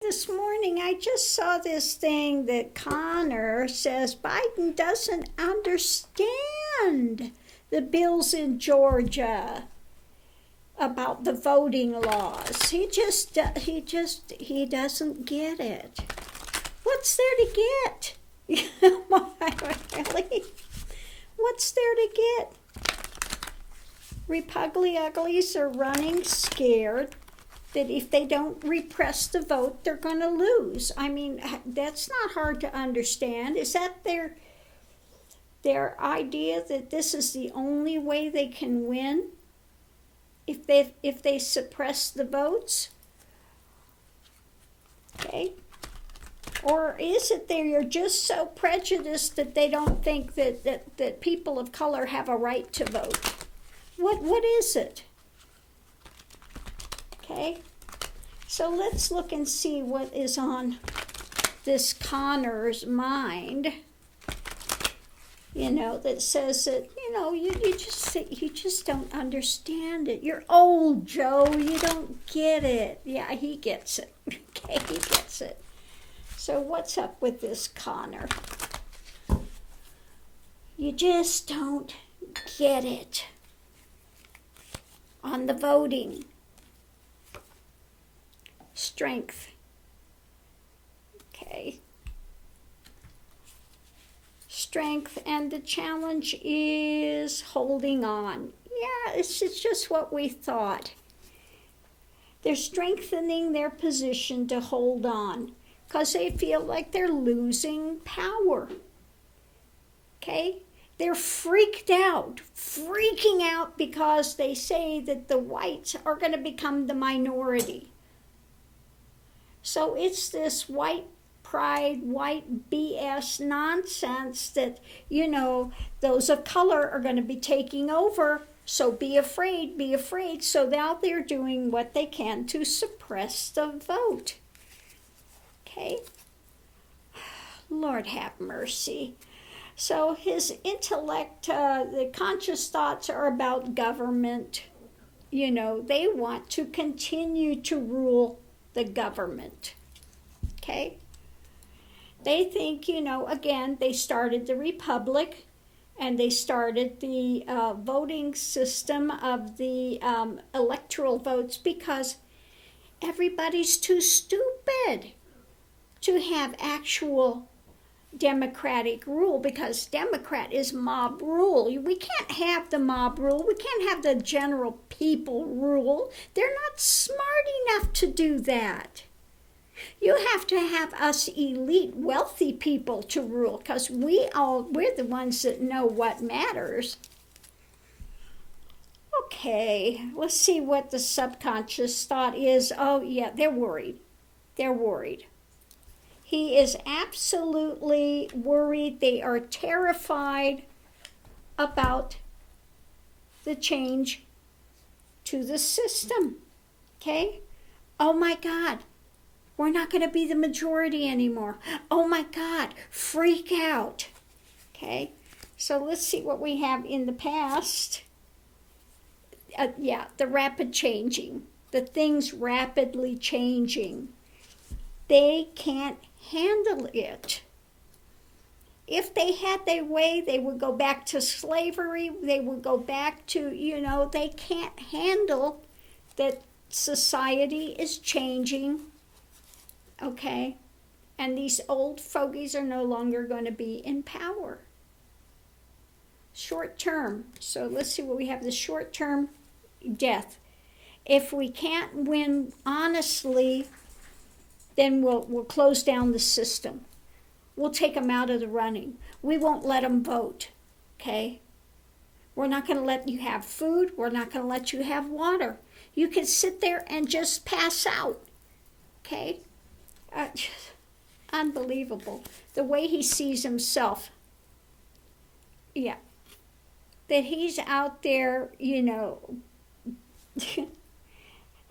this morning I just saw this thing that Connor says Biden doesn't understand the bills in Georgia about the voting laws. He doesn't get it. What's there to get? Really? What's there to get? Repugly uglies are running scared that if they don't repress the vote, they're going to lose. I mean, that's not hard to understand. Is that their idea that this is the only way they can win? If they suppress the votes? Okay. Or is it they are just so prejudiced that they don't think that people of color have a right to vote? What is it? Okay, so let's look and see what is on this Connor's mind. That says that you just don't understand it. You're old, Joe. You don't get it. Yeah, he gets it. Okay, he gets it. So what's up with this Connor? You just don't get it. On the voting. Strength. Okay. Strength, and the challenge is holding on. Yeah, it's just what we thought. They're strengthening their position to hold on because they feel like they're losing power. Okay? They're freaking out because they say that the whites are going to become the minority. So it's this white pride, white BS nonsense that, those of color are going to be taking over. So be afraid. So now they're doing what they can to suppress the vote. Okay? Lord have mercy. So his intellect, the conscious thoughts are about government. They want to continue to rule the government. Okay? They think, again, they started the republic and they started the voting system of the electoral votes because everybody's too stupid to have actual democratic rule, because Democrat is mob rule. We can't have the mob rule. We can't have the general people rule. They're not smart enough to do that. You have to have us elite, wealthy people to rule, because we're the ones that know what matters. Okay, let's see what the subconscious thought is. Oh, yeah, they're worried. He is absolutely worried. They are terrified about the change to the system. Okay? Oh my God, we're not going to be the majority anymore. Oh my God, freak out. Okay? So let's see what we have in the past. The rapid changing. The things rapidly changing. They can't handle it. If they had their way, they would go back to slavery. They would go back to, they can't handle that society is changing. Okay? And these old fogies are no longer going to be in power. Short term. So let's see what we have. The short term death. If we can't win honestly, then we'll close down the system. We'll take them out of the running. We won't let them vote, okay? We're not going to let you have food. We're not going to let you have water. You can sit there and just pass out, okay? Unbelievable. The way he sees himself. Yeah. That he's out there,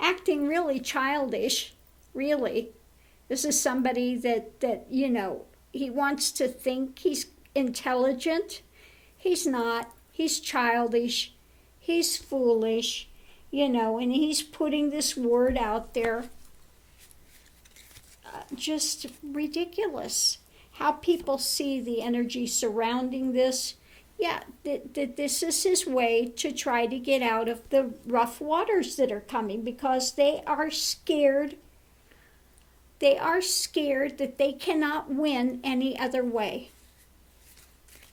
acting really childish, really. This is somebody that he wants to think he's intelligent. He's not. He's childish. He's foolish, and he's putting this word out there. just ridiculous how people see the energy surrounding this. Yeah, this is his way to try to get out of the rough waters that are coming, because they are scared. They are scared that they cannot win any other way.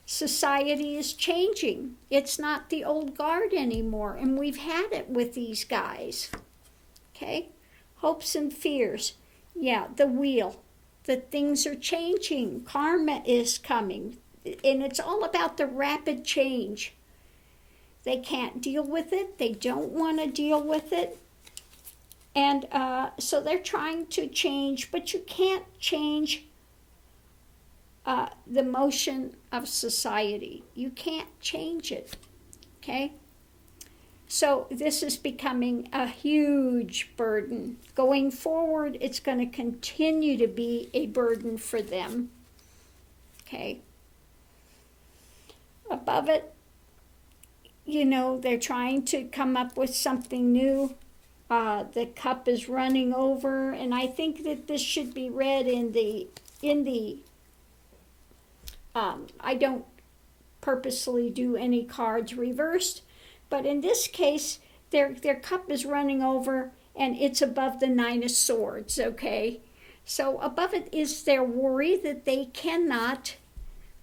Society is changing. It's not the old guard anymore, and we've had it with these guys. Okay? Hopes and fears. Yeah, the wheel. The things are changing. Karma is coming. And it's all about the rapid change. They can't deal with it. They don't want to deal with it. And so they're trying to change, but you can't change the motion of society. You can't change it. Okay? So this is becoming a huge burden. Going forward, it's going to continue to be a burden for them. Okay? Above it, they're trying to come up with something new. The cup is running over, and I think that this should be read in the I don't purposely do any cards reversed, but in this case, their cup is running over, and it's above the Nine of Swords, okay? So above it is their worry that they cannot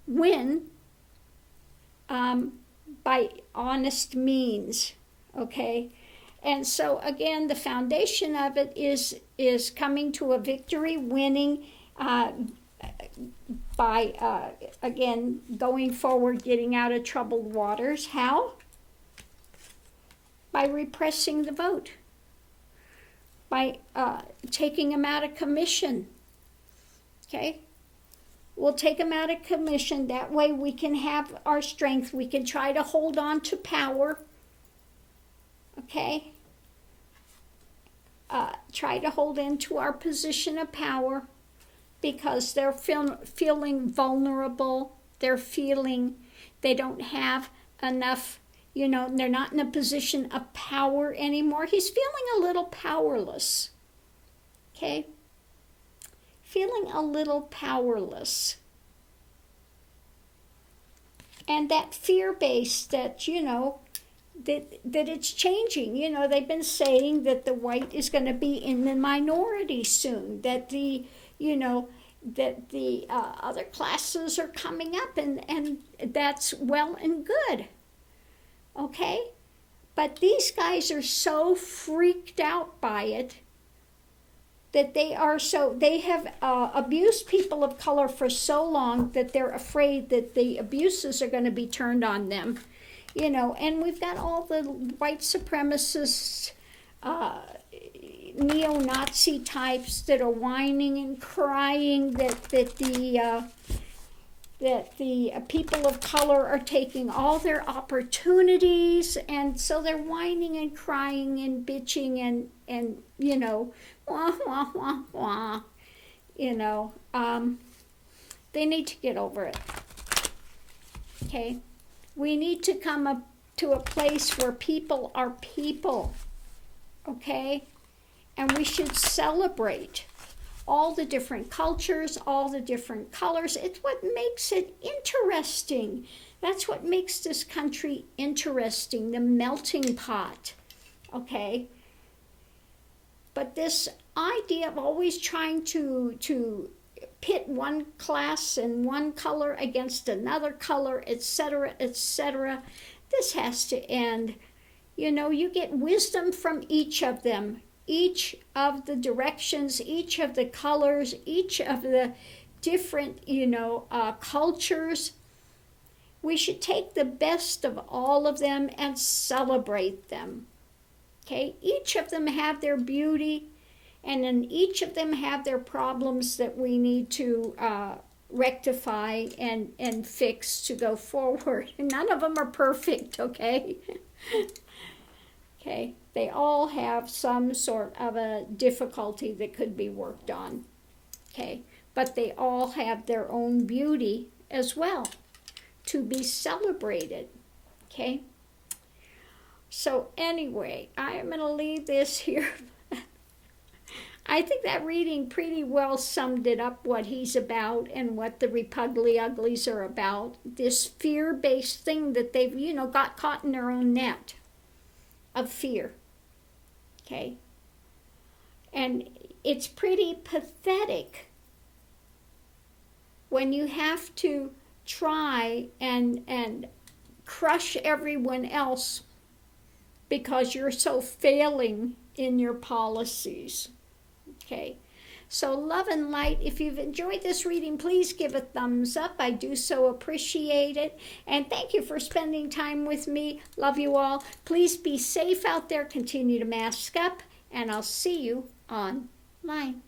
win by honest means, okay? And so again, the foundation of it is coming to a victory, winning by, again, going forward, getting out of troubled waters. How? By repressing the vote, by taking them out of commission, okay? We'll take them out of commission. That way we can have our strength. We can try to hold on to power, okay? Try to hold into our position of power, because they're feeling vulnerable. They're feeling they don't have enough, they're not in a position of power anymore. He's feeling a little powerless, okay? Feeling a little powerless. And that fear base that, that it's changing. They've been saying that the white is going to be in the minority soon, that the other classes are coming up, and that's well and good, okay? But these guys are so freaked out by it that they have abused people of color for so long that they're afraid that the abuses are going to be turned on them. And we've got all the white supremacists, neo-Nazi types that are whining and crying that the people of color are taking all their opportunities, and so they're whining and crying and bitching and wah, wah, wah, wah. They need to get over it. Okay? We need to come up to a place where people are people, okay? And we should celebrate all the different cultures, all the different colors. It's what makes it interesting. That's what makes this country interesting, the melting pot, okay? But this idea of always trying to pit one class and one color against another color, etc., etc., this has to end. You get wisdom from each of them, each of the directions, each of the colors, each of the different, cultures. We should take the best of all of them and celebrate them. Okay? Each of them have their beauty, and then each of them have their problems that we need to rectify and fix to go forward. None of them are perfect, okay? Okay? They all have some sort of a difficulty that could be worked on. Okay? But they all have their own beauty as well to be celebrated. Okay? So anyway, I am going to leave this here. I think that reading pretty well summed it up, what he's about and what the Repugly Uglies are about. This fear-based thing that they've, got caught in their own net of fear. Okay? And it's pretty pathetic when you have to try and crush everyone else because you're so failing in your policies. Okay, so love and light. If you've enjoyed this reading, please give a thumbs up. I do so appreciate it. And thank you for spending time with me. Love you all. Please be safe out there. Continue to mask up. And I'll see you online.